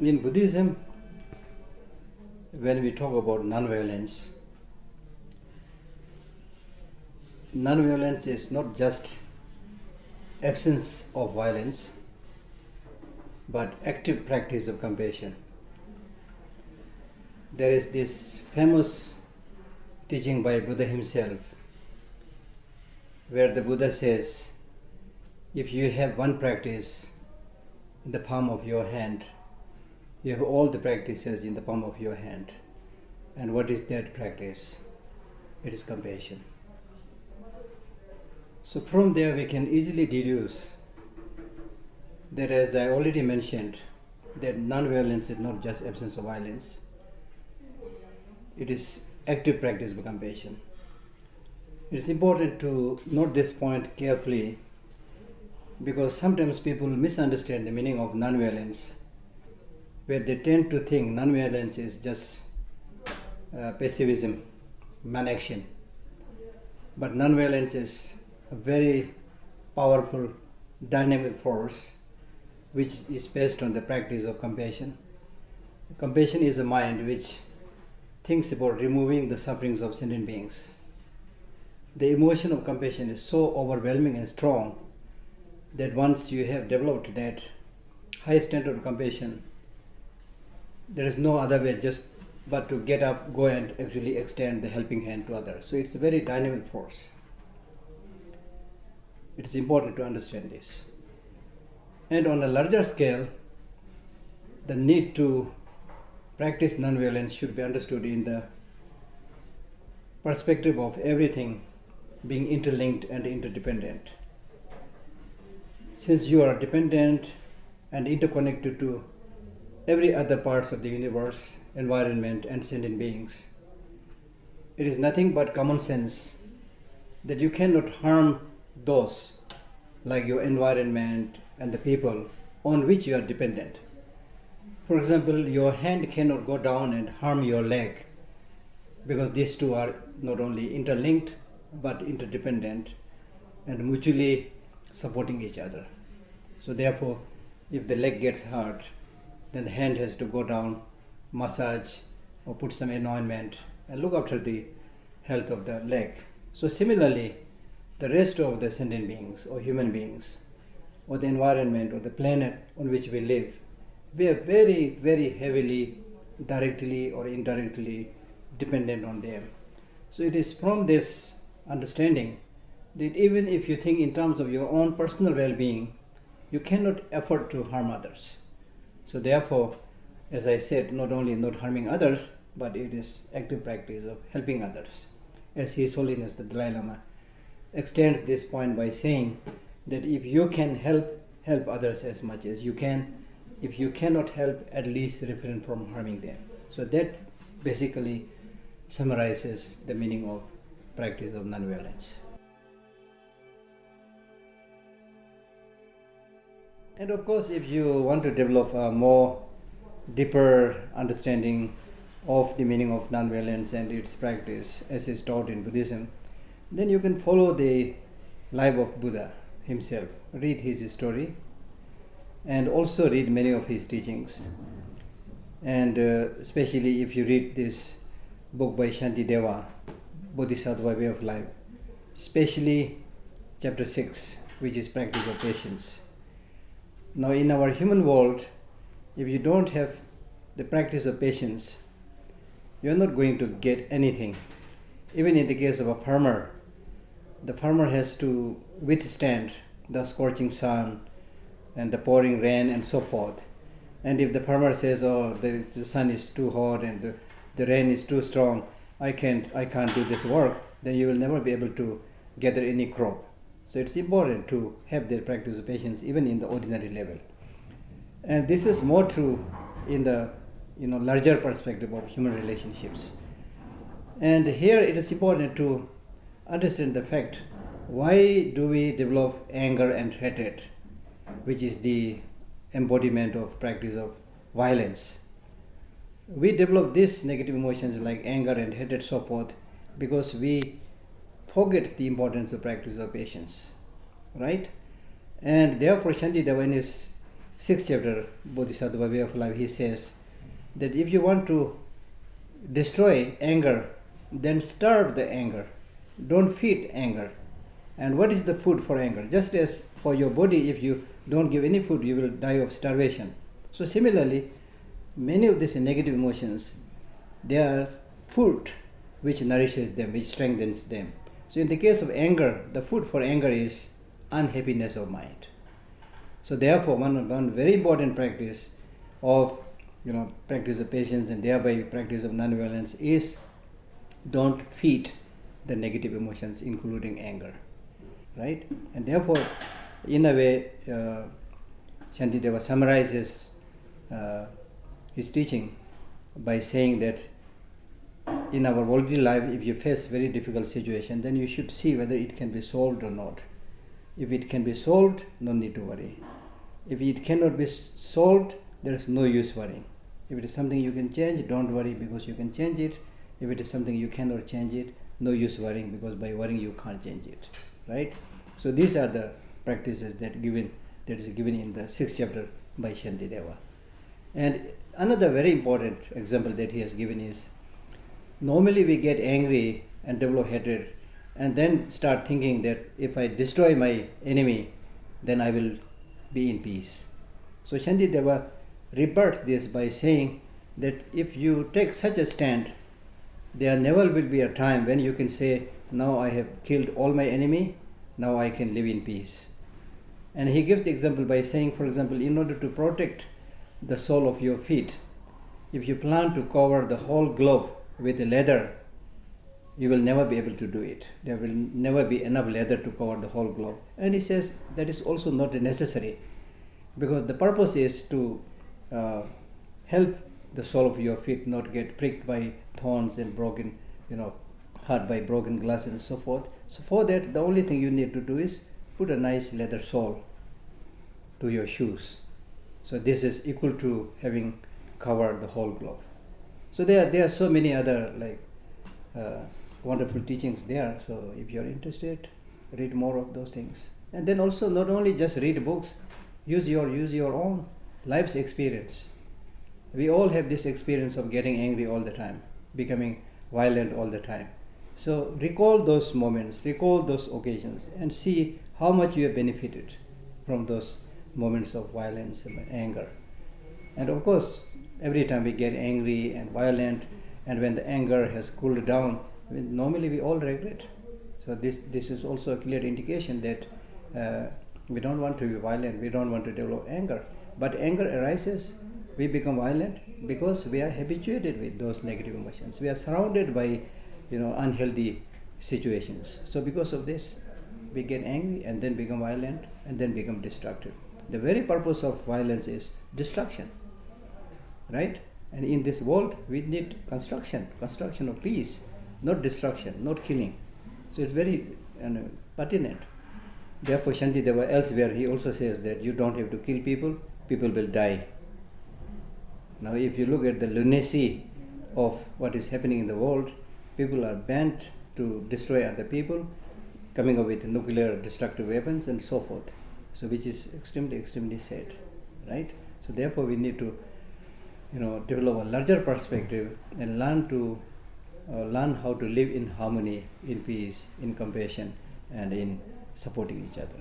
In Buddhism, when we talk about non-violence, non-violence is not just absence of violence, but active practice of compassion. There is this famous teaching by Buddha himself, where the Buddha says, if you have one practice in the palm of your hand, you have all the practices in the palm of your hand. And what is that practice? It is compassion. So from there we can easily deduce that, as I already mentioned, that non-violence is not just absence of violence. It is active practice of compassion. It is important to note this point carefully, because sometimes people misunderstand the meaning of non-violence, where they tend to think non-violence is just passivism, non-action. But non-violence is a very powerful, dynamic force which is based on the practice of compassion. Compassion is a mind which thinks about removing the sufferings of sentient beings. The emotion of compassion is so overwhelming and strong that once you have developed that high standard of compassion, there is no other way but to get up, go and actually extend the helping hand to others. So it's a very dynamic force. It is important to understand this. And on a larger scale, the need to practice non-violence should be understood in the perspective of everything being interlinked and interdependent. Since you are dependent and interconnected to every other parts of the universe, environment and sentient beings, it is nothing but common sense that you cannot harm those like your environment and the people on which you are dependent. For example, your hand cannot go down and harm your leg, because these two are not only interlinked but interdependent and mutually supporting each other. So therefore, if the leg gets hurt, then the hand has to go down, massage or put some anointment and look after the health of the leg. So similarly, the rest of the sentient beings or human beings or the environment or the planet on which we live, we are very, very heavily, directly or indirectly dependent on them. So it is from this understanding that even if you think in terms of your own personal well-being, you cannot afford to harm others. So therefore, as I said, not only not harming others, but it is active practice of helping others. As His Holiness the Dalai Lama extends this point by saying that if you can help others as much as you can. If you cannot help, at least refrain from harming them. So that basically summarizes the meaning of practice of non-violence. And of course, if you want to develop a more deeper understanding of the meaning of non-violence and its practice as is taught in Buddhism, then you can follow the life of Buddha himself, read his story, and also read many of his teachings. And especially if you read this book by Shantideva, Boddhisatva Way of Life, especially chapter 6, which is practice of patience. Now in our human world, if you don't have the practice of patience, you are not going to get anything. Even in the case of a farmer, the farmer has to withstand the scorching sun and the pouring rain and so forth. And if the farmer says, oh, the sun is too hot and the rain is too strong, I can't do this work, then you will never be able to gather any crop. So it's important to have the practice of patience even in the ordinary level. And this is more true in the larger perspective of human relationships. And here it is important to understand the fact, why do we develop anger and hatred, which is the embodiment of practice of violence. We develop these negative emotions like anger and hatred, so forth, because we forget the importance of practice of patience, right? And therefore Shantideva in his 6th chapter, Bodhisattva Way of Life, he says that if you want to destroy anger, then starve the anger. Don't feed anger. And what is the food for anger? Just as for your body, if you don't give any food, you will die of starvation. So similarly, many of these negative emotions, they are food which nourishes them, which strengthens them. So in the case of anger, the food for anger is unhappiness of mind. So therefore, one very important practice of practice of patience and thereby practice of nonviolence is don't feed the negative emotions, including anger, right? And therefore, in a way, Shantideva summarizes his teaching by saying that in our worldly life, if you face very difficult situation, then you should see whether it can be solved or not. If it can be solved, no need to worry. If it cannot be solved, there is no use worrying. If it is something you can change, don't worry because you can change it. If it is something you cannot change it, no use worrying because by worrying you can't change it, right? So these are the practices that is given in the 6th chapter by Shantideva. And another very important example that he has given is, normally we get angry and develop hatred and then start thinking that if I destroy my enemy, then I will be in peace. So Shantideva rebuts this by saying that if you take such a stand, there never will be a time when you can say, now I have killed all my enemy, now I can live in peace. And he gives the example by saying, for example, in order to protect the sole of your feet, if you plan to cover the whole glove with leather, you will never be able to do it. There will never be enough leather to cover the whole glove. And he says that is also not necessary, because the purpose is to help the sole of your feet not get pricked by thorns and broken, hurt by broken glass and so forth. So for that, the only thing you need to do is put a nice leather sole to your shoes. So this is equal to having covered the whole glove. So there are so many other wonderful teachings there. So if you are interested, read more of those things. And then also not only just read books, use your own life's experience. We all have this experience of getting angry all the time, becoming violent all the time. So recall those moments, recall those occasions, and see how much you have benefited from those moments of violence and anger. And of course, every time we get angry and violent, and when the anger has cooled down, normally we all regret. So this is also a clear indication that we don't want to be violent, we don't want to develop anger. But anger arises, we become violent because we are habituated with those negative emotions. We are surrounded by unhealthy situations. So because of this, we get angry and then become violent and then become destructive. The very purpose of violence is destruction, right? And in this world, we need construction of peace, not destruction, not killing. So it's very pertinent. Therefore, Shantideva elsewhere, he also says that you don't have to kill people, people will die. Now, if you look at the lunacy of what is happening in the world, people are bent to destroy other people, coming up with nuclear destructive weapons and so forth. So which is extremely, extremely sad, right? So therefore we need to, develop a larger perspective and learn how to live in harmony, in peace, in compassion, and in supporting each other.